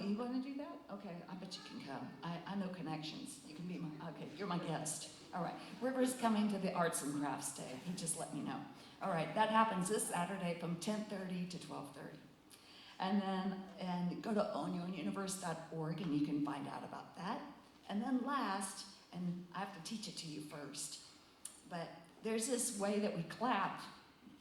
you want to do that? Okay, I bet you can come. I know connections. You can be okay, you're my guest. All right, River's coming to the Arts and Crafts Day. He just let me know. All right, that happens this Saturday from 10:30 to 12:30. And go to onionuniverse.org and you can find out about that. And then last, and I have to teach it to you first, but there's this way that we clap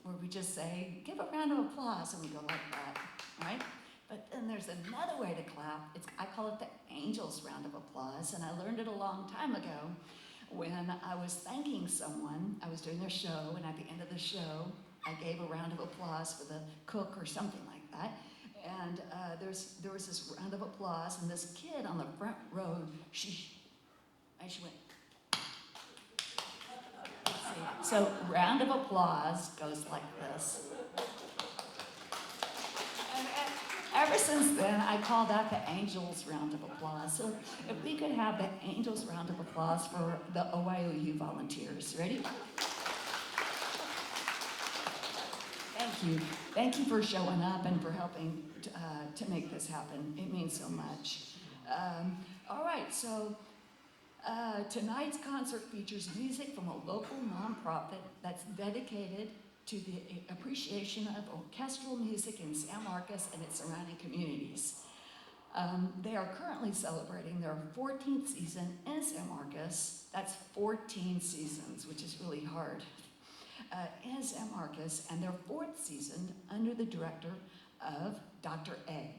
where we just say, give a round of applause, and we go like that, right? But then there's another way to clap. I call it the angel's round of applause, and I learned it a long time ago when I was thanking someone. I was doing a show, and at the end of the show, I gave a round of applause for the cook or something like that. And there was this round of applause, and this kid on the front row, she went. So round of applause goes like this. And ever since then, I call that the Angels round of applause. So if we could have the Angels round of applause for the OIOU volunteers. Ready? Thank you. Thank you for showing up and for helping to make this happen. It means so much. All right, so tonight's concert features music from a local nonprofit that's dedicated to the appreciation of orchestral music in San Marcos and its surrounding communities. They are currently celebrating their 14th season in San Marcos. That's 14 seasons, which is really hard. In San Marcos, and their 4th season under the director of Dr. A.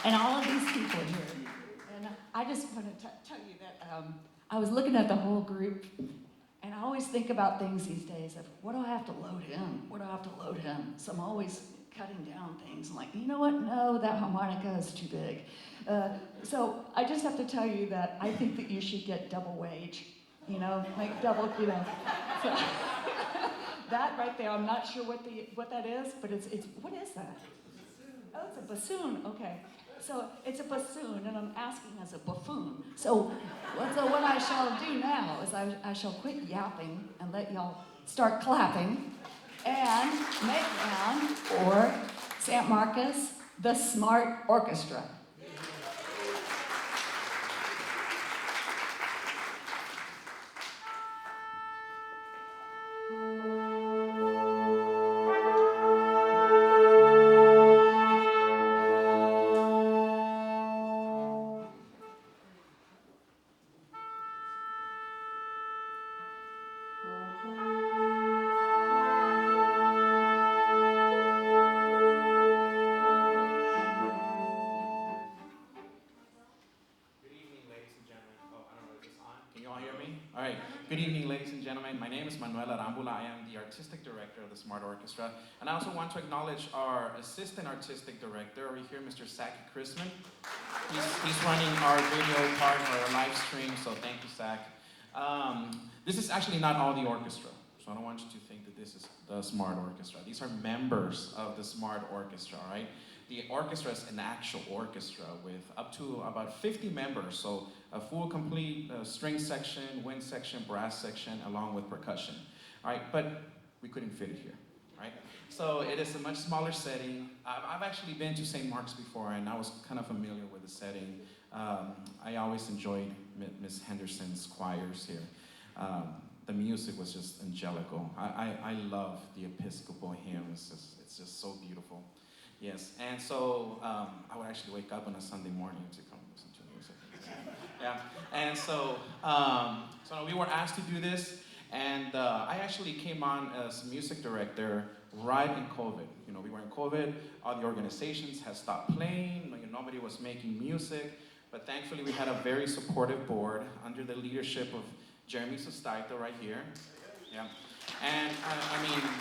And all of these people here. And I just want to tell you that I was looking at the whole group, and I always think about things these days of what do I have to load in? What do I have to load in? So I'm always cutting down things. I'm like, you know what? No, that harmonica is too big. So I just have to tell you that I think that you should get double wage, like double, So, that right there, I'm not sure what that is, but it's what is that? Oh, it's a bassoon, okay. So it's a bassoon, and I'm asking as a buffoon. So what I shall do now is I shall quit yapping and let y'all start clapping and make round for San Marcos, the SMART Orchestra. Good evening, ladies and gentlemen. My name is Manuel Arambula. I am the Artistic Director of the SMART Orchestra. And I also want to acknowledge our Assistant Artistic Director over here, Mr. Zach Chrisman. He's running our video part for our live stream, so thank you, Zach. This is actually not all the orchestra, so I don't want you to think that this is the SMART Orchestra. These are members of the SMART Orchestra, right? The orchestra is an actual orchestra with up to about 50 members, so a full, complete string section, wind section, brass section, along with percussion. All right, but we couldn't fit it here, right? So it is a much smaller setting. I've actually been to St. Mark's before, and I was kind of familiar with the setting. I always enjoyed Miss Henderson's choirs here. The music was just angelical. I love the Episcopal hymns. It's just so beautiful. Yes, and so I would actually wake up on a Sunday morning to come listen to music. Yeah, and so we were asked to do this, and I actually came on as music director right in COVID. We were in COVID, all the organizations had stopped playing, nobody was making music, but thankfully we had a very supportive board under the leadership of Jeremy Sustaita right here. Yeah. And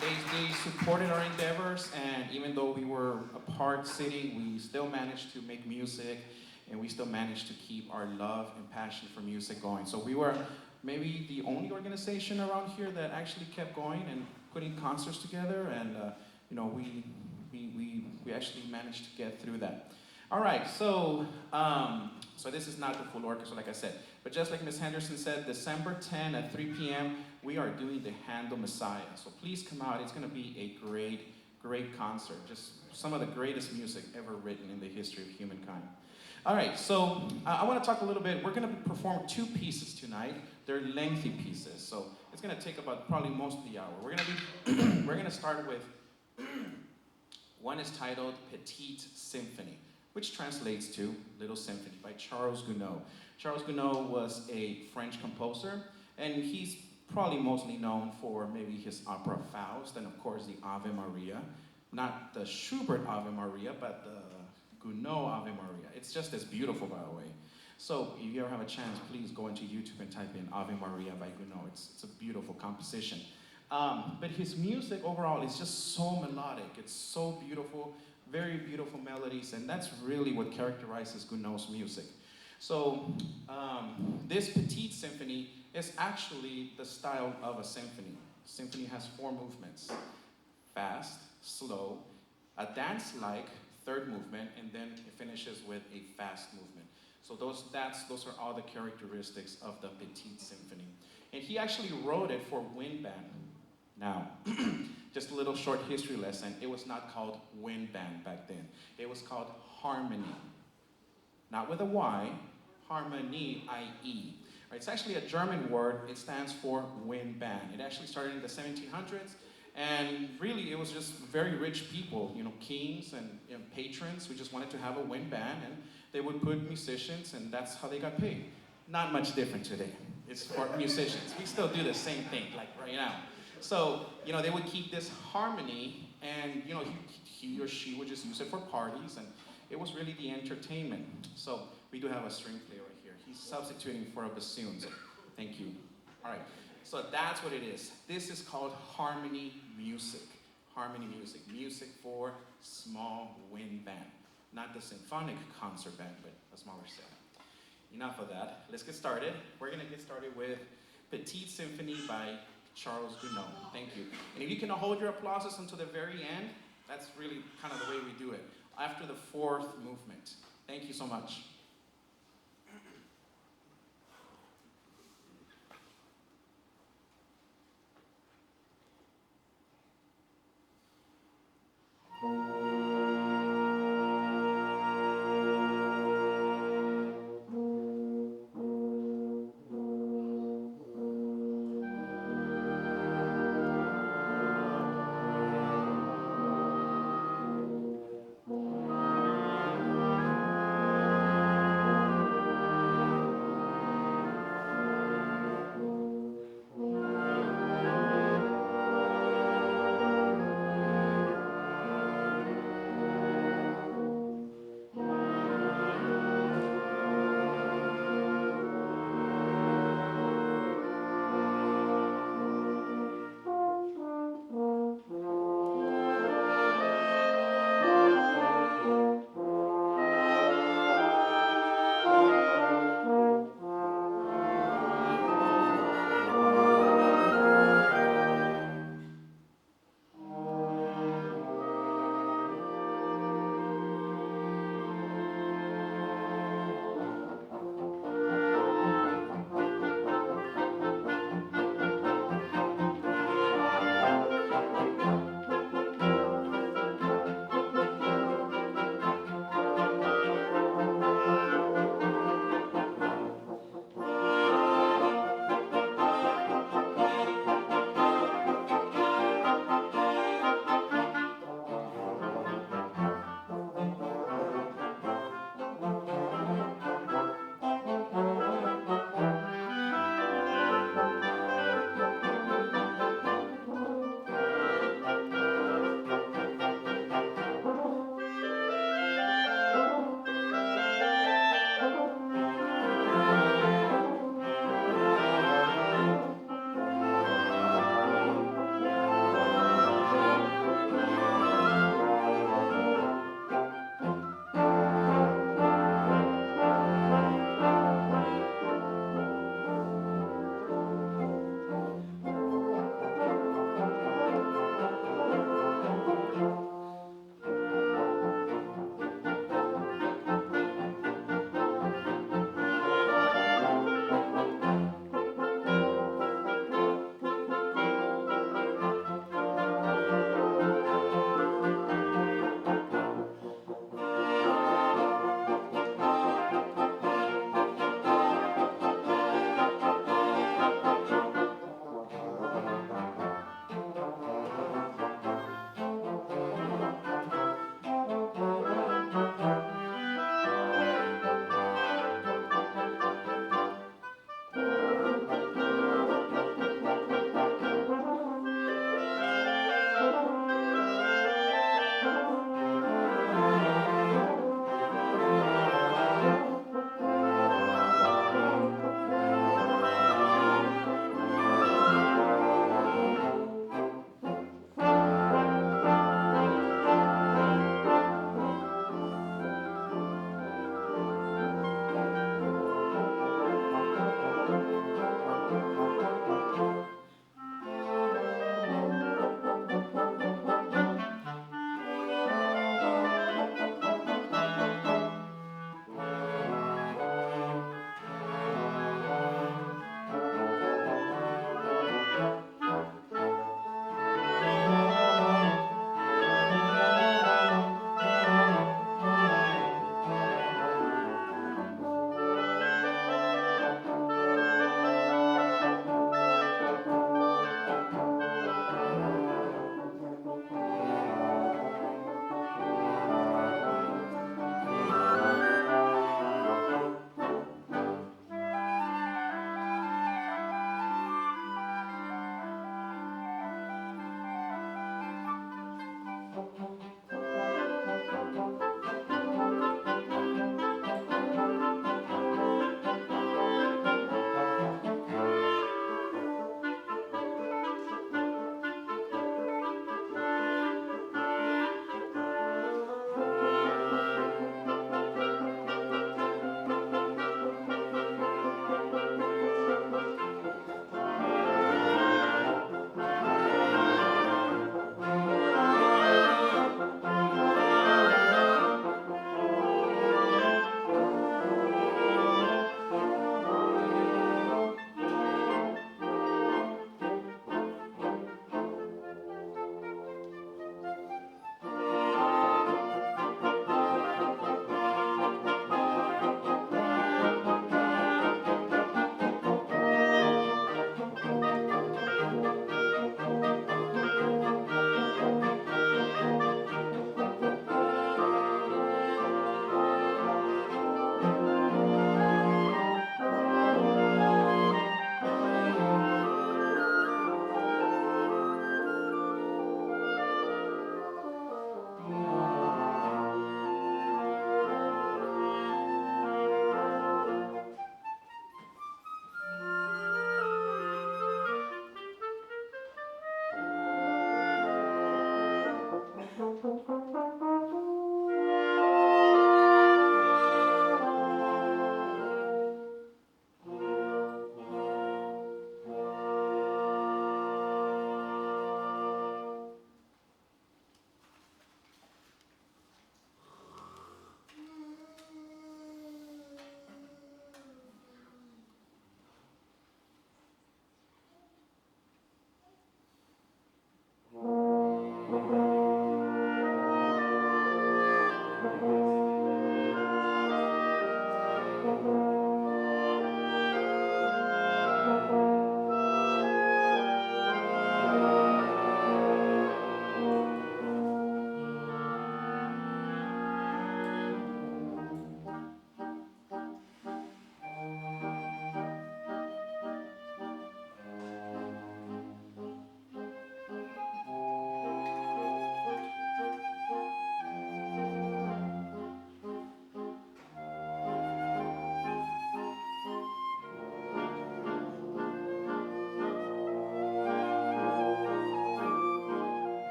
they supported our endeavors, and even though we were apart sitting, we still managed to make music, and we still managed to keep our love and passion for music going. So we were maybe the only organization around here that actually kept going and putting concerts together, and we actually managed to get through that. All right, so this is not the full orchestra, like I said, but just like Ms. Henderson said, December 10 at 3 p.m., we are doing the Handel Messiah. So please come out. It's going to be a great great concert, just some of the greatest music ever written in the history of humankind. All right, so I want to talk a little bit. We're going to perform 2 pieces tonight. They're lengthy pieces, so it's going to take about probably most of the hour. We're going to start with one is titled Petite Symphonie, which translates to Little Symphony by Charles Gounod. Charles Gounod was a French composer, and he's probably mostly known for maybe his opera Faust, and of course the Ave Maria. Not the Schubert Ave Maria, but the Gounod Ave Maria. It's just as beautiful, by the way. So if you ever have a chance, please go into YouTube and type in Ave Maria by Gounod. It's a beautiful composition. But his music overall is just so melodic. It's so beautiful, very beautiful melodies, and that's really what characterizes Gounod's music. So this Petite Symphony is actually the style of a symphony. Symphony has 4 movements: fast, slow, a dance-like 3rd movement, and then it finishes with a fast movement. So those are all the characteristics of the Petite Symphony. And he actually wrote it for wind band. Now, just a little short history lesson. It was not called wind band back then. It was called harmony. Not with a Y, harmonie, I-E. Right, it's actually a German word. It stands for wind band. It actually started in the 1700s, and really it was just very rich people, kings and patrons who just wanted to have a wind band, and they would put musicians, and that's how they got paid. Not much different today. It's for musicians. We still do the same thing, like right now. So, they would keep this harmony, and, he or she would just use it for parties, and it was really the entertainment. So, we do have a string player right here. He's substituting for a bassoon, so thank you. All right, so that's what it is. This is called harmony music. Harmony music. Music for small wind band. Not the symphonic concert band, but a smaller set. Enough of that. Let's get started. We're going to get started with Petite Symphonie by Charles Gounod. Thank you. And if you can hold your applauses until the very end, that's really kind of the way we do it. After the 4th movement. Thank you so much.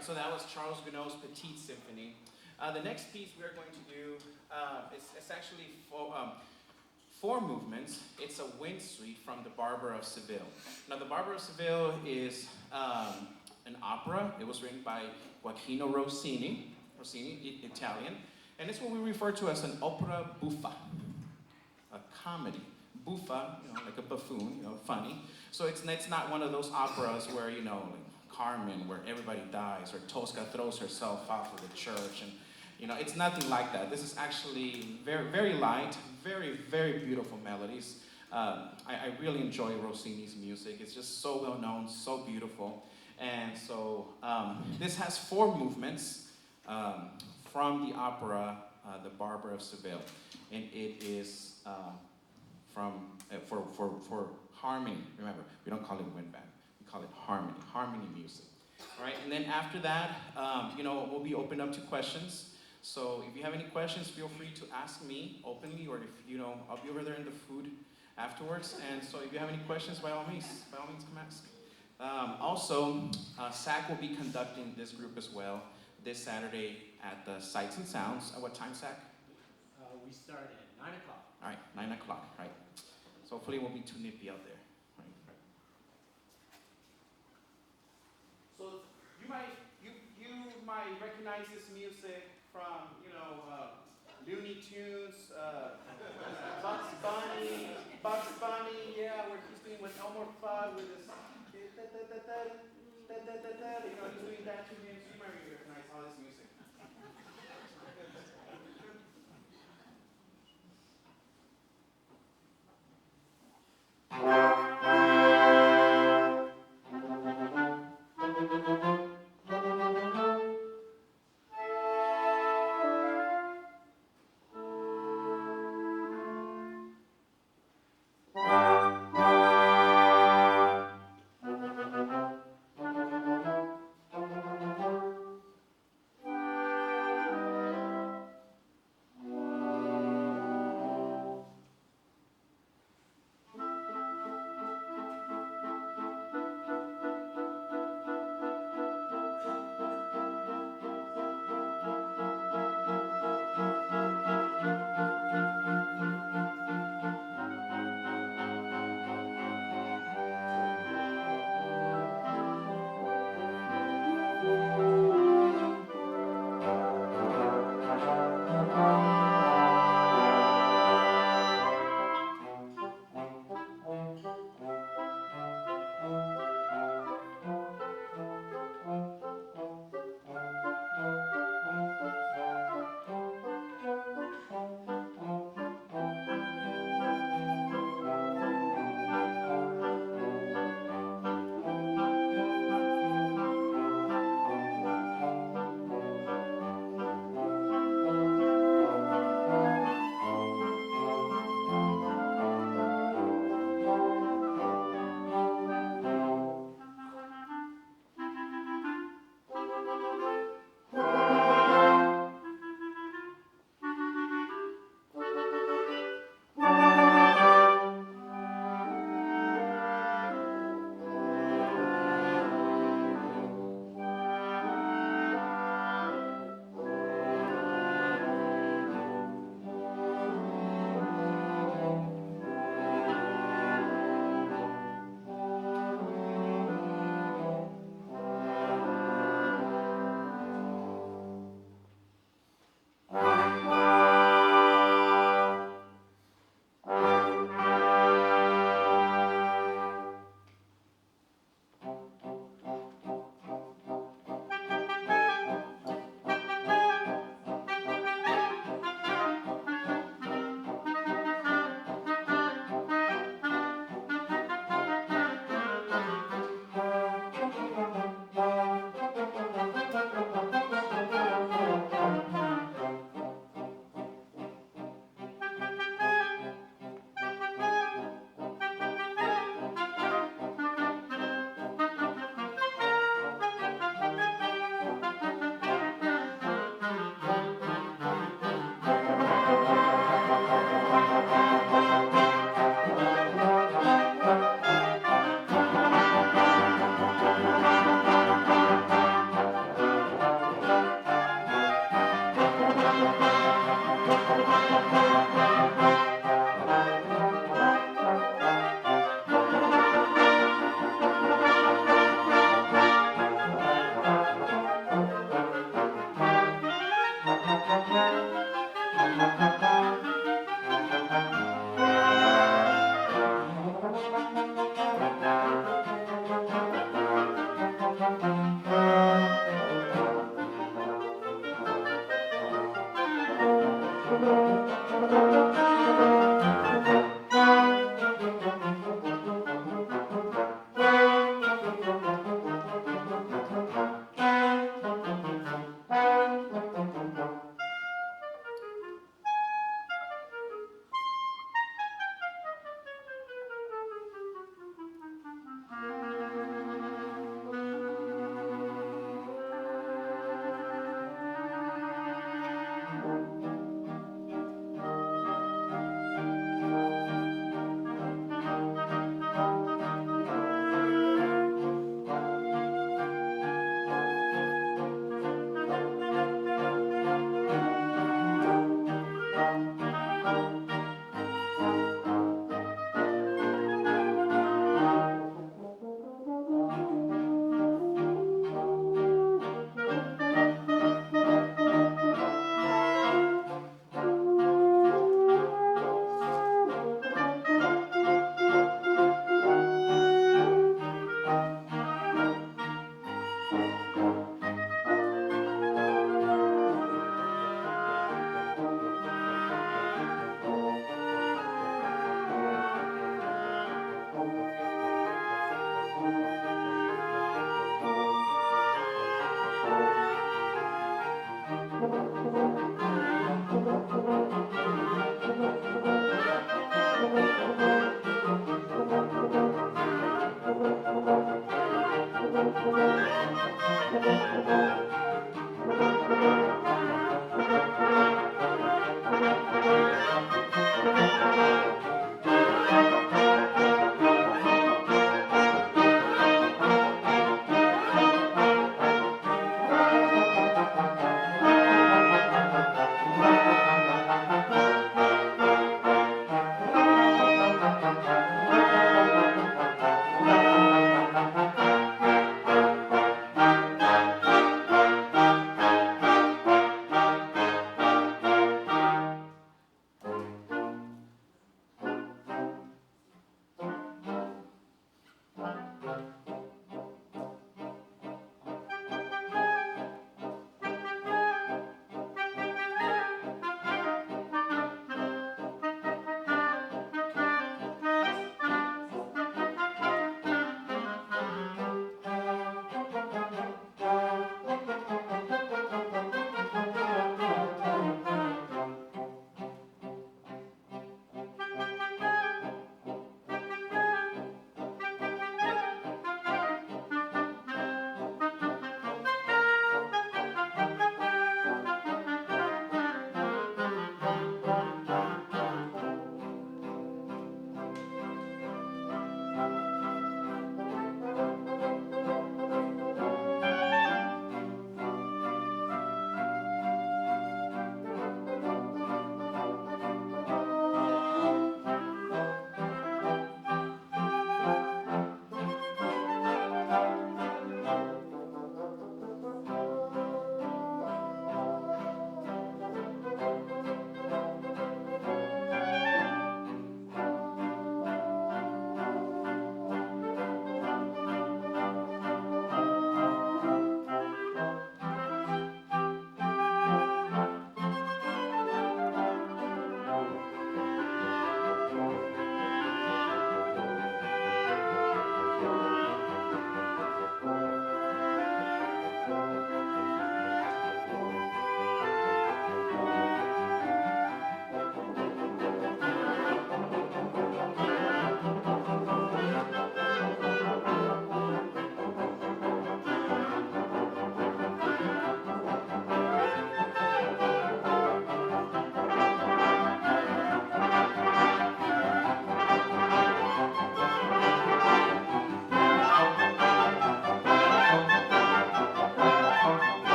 So that was Charles Gounod's Petite Symphony. The next piece we are going to do, it's actually four movements. It's a wind suite from the Barber of Seville. Now the Barber of Seville is an opera. It was written by Gioacchino Rossini, Italian, and it's what we refer to as an opera buffa, a comedy. Buffa, like a buffoon, funny. So it's not one of those operas where, like Carmen, where everybody dies, or Tosca throws herself off of the church, and it's nothing like that. This is actually very, very light, very, very beautiful melodies. I really enjoy Rossini's music. It's just so well known, so beautiful, and so this has four movements from the opera, The Barber of Seville, and it is for harmony. Remember, we don't call it wind band. Call it harmony music. All right, and then after that, we'll be open up to questions. So if you have any questions, feel free to ask me openly, or if I'll be over there in the food afterwards. And so if you have any questions, by all means come ask. Also, SAC will be conducting this group as well this Saturday at the Sights and Sounds. At what time, SAC? We start at 9 o'clock. All right, 9 o'clock, right. So hopefully it won't be too nippy out there. So you might recognize this music from Looney Tunes, Bugs Bunny, yeah, where he's doing with Elmer Fudd with this, he's doing that to him. So you might recognize all this music.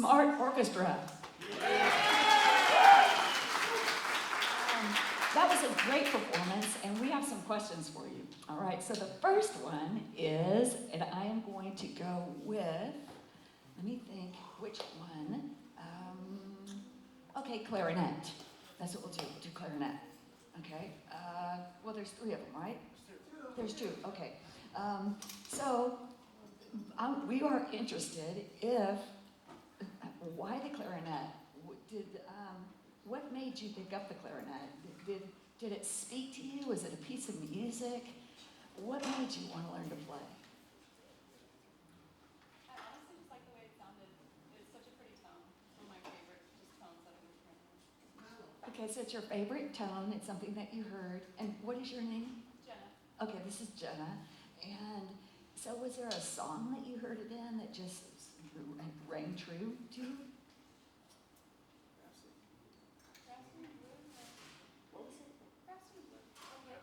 SMART Orchestra. That was a great performance, and we have some questions for you. All right, so the first one is, and I am going to go with, let me think, which one? Okay, clarinet. That's what we'll do. We'll do clarinet. Okay. Well, there's three of them, right? There's two. Okay. We are interested if why the clarinet? What made you pick up the clarinet? Did it speak to you? Was it a piece of music? What made you want to learn to play? I honestly just like the way it sounded. It's such a pretty tone. It's one of my favorite tones that I've ever heard. Okay, so it's your favorite tone. It's something that you heard. And what is your name? Jenna. Okay, this is Jenna. And so was there a song that you heard it in that just rang true to you? What was it?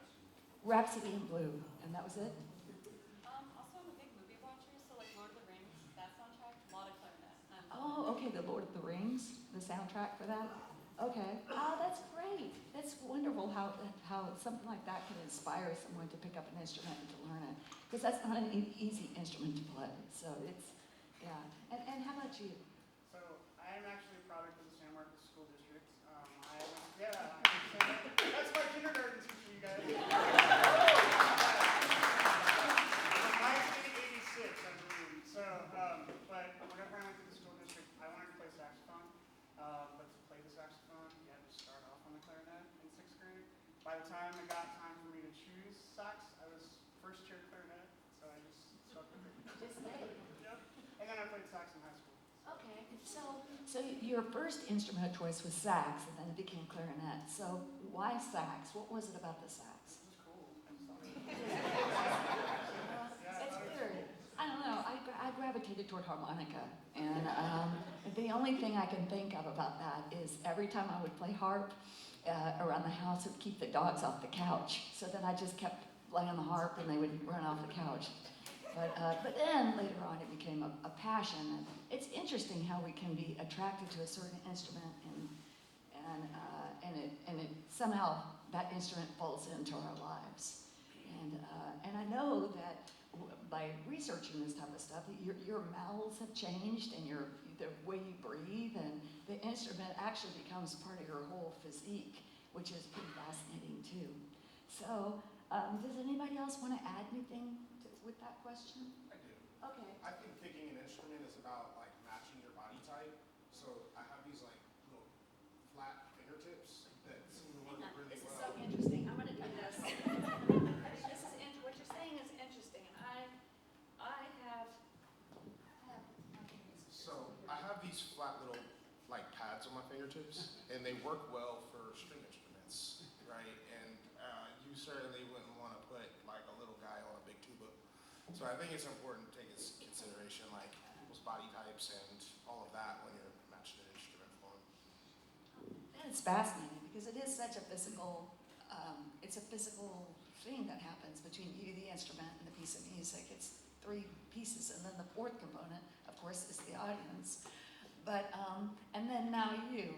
Rhapsody in Blue, and that was it? Also, I'm a big movie watcher, so like Lord of the Rings, that soundtrack, a lot of clarinet. Oh, okay, the Lord of the Rings, the soundtrack for that? Okay. Oh, that's great. That's wonderful how something like that can inspire someone to pick up an instrument and to learn it. Because that's not an easy instrument to play. So it's, yeah. And how about you? So I am actually a product of the San Marcos School District. That's my kindergarten teacher, you guys. 1986, I believe. So, but whenever I went to the school district, I wanted to play saxophone. But to play the saxophone, you had to start off on the clarinet in 6th grade. By the time it got time for me to choose sax, I was first chair clarinet, so I just stuck with it. Just stay. Yep. And then I played sax in high school. Okay. So your first instrument of choice was sax, and then it became clarinet. So why sax? What was it about the sax? It was cool. It's weird. I don't know. I gravitated toward harmonica, and the only thing I can think of about that is every time I would play harp around the house, it would keep the dogs off the couch. So then I just kept playing the harp, and they would run off the couch. But then later on, it became a passion. And it's interesting how we can be attracted to a certain instrument, and it somehow that instrument falls into our lives. And I know that by researching this type of stuff, your mouths have changed, and the way you breathe, and the instrument actually becomes part of your whole physique, which is pretty fascinating too. So, does anybody else want to add anything with that question? I do. Okay. I think picking an instrument is about like matching your body type. So I have these like little flat fingertips that seem to work really This is well. so interesting. I'm going to do this. What you're saying is interesting. I have. So I have these flat little like pads on my fingertips, and they work well for string instruments, right? And you certainly wouldn't want to put like a little guy on a big tuba. So I think it's important to take into consideration like people's body types and all of that when you're matching an instrument for them. And it's fascinating because it is such a physical, it's a physical thing that happens between you, the instrument, and the piece of music. It's 3 pieces, and then the 4th component, of course, is the audience. But and then now you,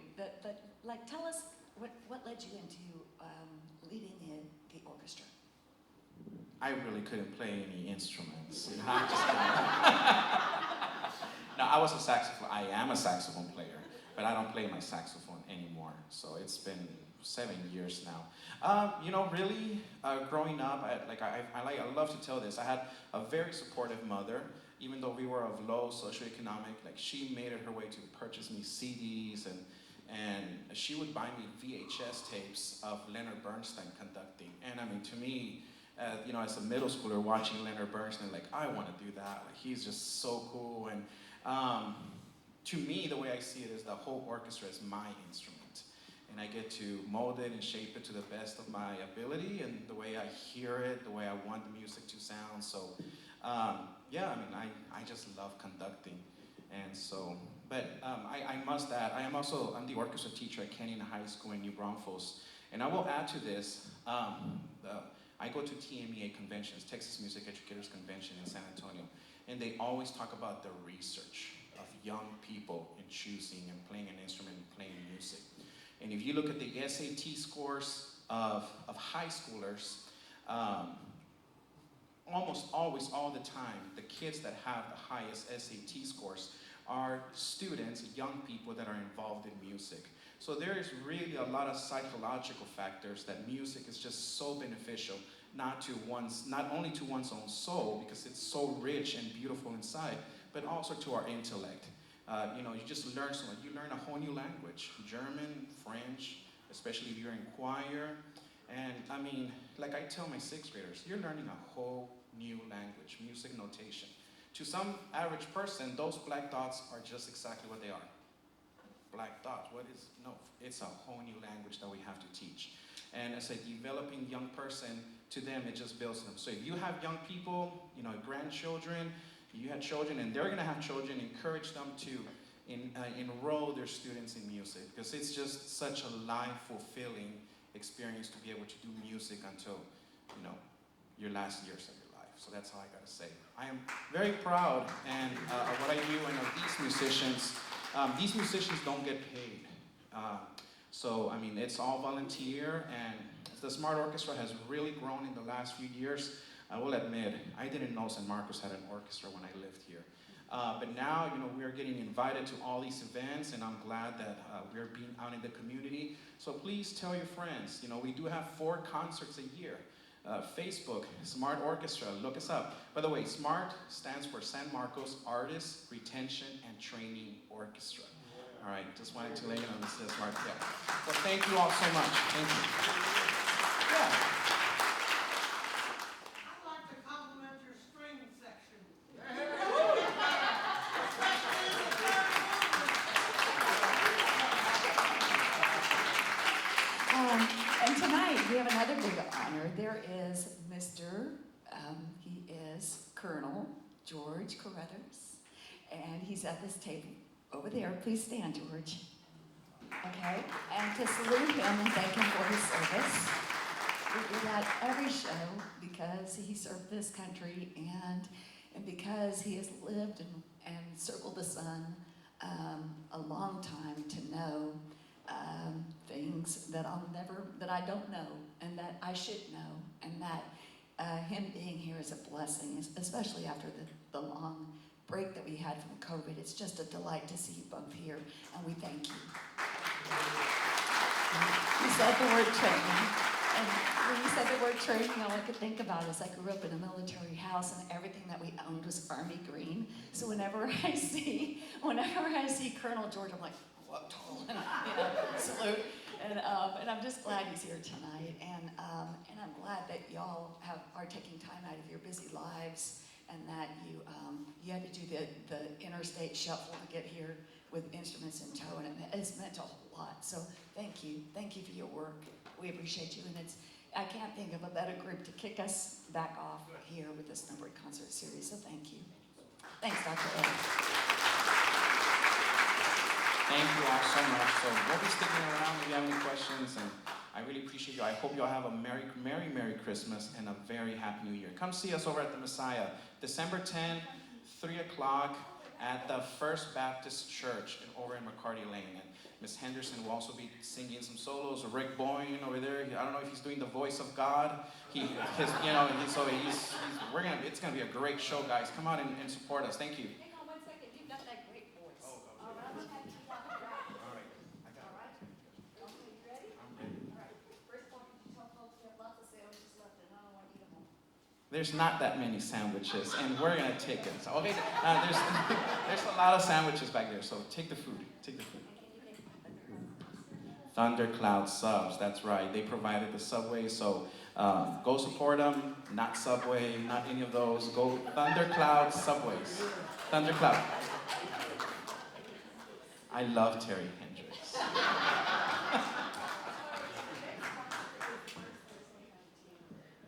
like, tell us what led you into leading the orchestra. I really couldn't play any instruments. You know, I'm just no, I am a saxophone player, but I don't play my saxophone anymore. So it's been 7 years now. You know, really, growing up, I love to tell this. I had a very supportive mother, even though we were of low socioeconomic. Like, she made it her way to purchase me CDs, and she would buy me VHS tapes of Leonard Bernstein conducting. And I mean, to me, you know, as a middle schooler watching Leonard Bernstein, like, I want to do that. Like, he's just so cool. And to me, the way I see it is the whole orchestra is my instrument. And I get to mold it and shape it to the best of my ability and the way I hear it, the way I want the music to sound. So, yeah, I mean, I just love conducting. And so, but I must add, I'm the orchestra teacher at Canyon High School in New Braunfels. And I will add to this, I go to TMEA conventions, Texas Music Educators Convention in San Antonio, and they always talk about the research of young people in choosing and playing an instrument and playing music. And if you look at the SAT scores of high schoolers, almost always, all the time, the kids that have the highest SAT scores are students, young people that are involved in music. So there is really a lot of psychological factors that music is just so beneficial, not only to one's own soul, because it's so rich and beautiful inside, but also to our intellect. You know, you just learn so much. You learn a whole new language, German, French, especially if you're in choir. And I mean, like I tell my 6th graders, you're learning a whole new language, music notation. To some average person, those black dots are just exactly what they are. Black dots, no, it's a whole new language that we have to teach. And as a developing young person, to them, it just builds them. So if you have young people, you know, grandchildren, you had children and they're going to have children, encourage them to enroll their students in music, because it's just such a life-fulfilling experience to be able to do music until, you know, your last years of your life. So that's all I got to say. I am very proud of what I do and of these musicians. These musicians don't get paid. So, I mean, it's all volunteer, and the SMART Orchestra has really grown in the last few years. I will admit, I didn't know San Marcos had an orchestra when I lived here. But now, you know, we're getting invited to all these events, and I'm glad that we're being out in the community. So please tell your friends. You know, we do have 4 concerts a year. Facebook, SMART Orchestra, look us up. By the way, SMART stands for San Marcos Artist Retention and Training Orchestra. All right, just wanted to let you know this is SMART. Yeah. Well, thank you all so much. Thank you. Yeah. I'd like to compliment your string section. And tonight we have another big honor. There is he is Colonel George Carruthers, and he's at this table over there. Please stand, George. Okay, and to salute him and thank him for his service. We do that every show because he served this country and because he has lived and circled the sun a long time to know things that I don't know and that I should know, and that him being here is a blessing, especially after the long break that we had from COVID. It's just a delight to see you both here, and we thank you. You said the word training, and when you said the word training, all I could think about is I grew up in a military house, and everything that we owned was Army green. So whenever I see Colonel George, I'm like, what? You know, salute. And I'm just glad he's here tonight, and I'm glad that y'all are taking time out of your busy lives, and that you had to do the interstate shuffle to get here with instruments in tow, and it's meant a whole lot. So thank you for your work. We appreciate you, and I can't think of a better group to kick us back off here with the SNOWBIRD Concert Series. So thank you. Thanks, Dr. Ed. Thank you all so much. So we'll be sticking around if you have any questions, and I really appreciate you. I hope you all have a Merry Christmas and a very Happy New Year. Come see us over at the Messiah, December 10th, 3 o'clock at the First Baptist Church over in McCarty Lane. And Miss Henderson will also be singing some solos. Rick Boyne over there, I don't know if he's doing the voice of God. It's gonna be a great show, guys. Come out and support us. Thank you. Hang on 1 second. You've got that great voice. Oh, okay. All right. All right, I got it. Okay, you ready? I'm ready. All right. First of all, you tell folks we have lots of sandwiches left, and I don't want to eat them all. There's not that many sandwiches, and we're gonna take it. So, okay, there's a lot of sandwiches back there, so take the food. Take the food. Thundercloud subs, that's right. They provided the Subway, so go support them. Not Subway, not any of those. Go Thundercloud Subways. Thundercloud. I love Terry Hendricks.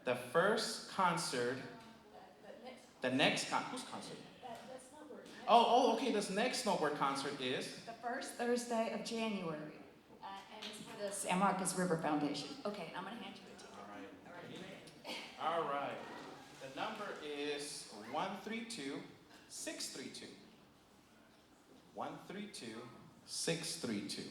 The first concert, whose concert? Oh, okay, this next SNOWBIRD concert is? The first Thursday of January, and it's for the San Marcos River Foundation. Okay, I'm going to hand you a ticket. All right. The number is 132-632. 132-632.